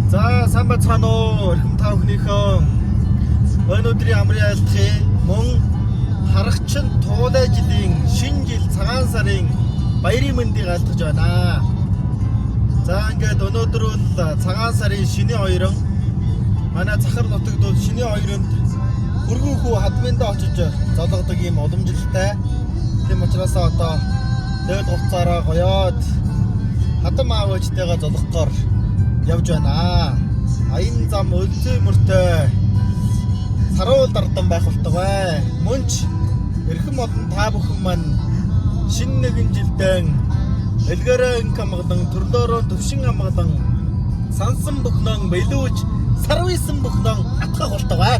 За сайн бацхан уу эрхэм та бүхнийхөө өнөөдрийн амрын айлтгын мөн харагчин туулай жилийн шинэ жил цагаан сарын баярын мэндийг айлтгаж байна. За ингээд өнөөдөр бол цагаан сарын шинэ хоёрон манай Захар нутагт бол шинэ хоёронд хөргөөхүү хадминдаа очиж зологдог юм уламжлалтай. Тийм учраас одоо дээл хувцаараа гоёод хадам аавчтайгаа зологохоор явж байна. Аян зам өлзөө мөртэй саруул дардан байх болтугай. Мөнч эрхэм олон та бүхэн маань шинэ нэгэн жилдээ элгэрэн камгадан төрлөөрөө төвшин амгадан сансан бүхнэн бэлүүж сарвисан бүхнэн атгах болтугай.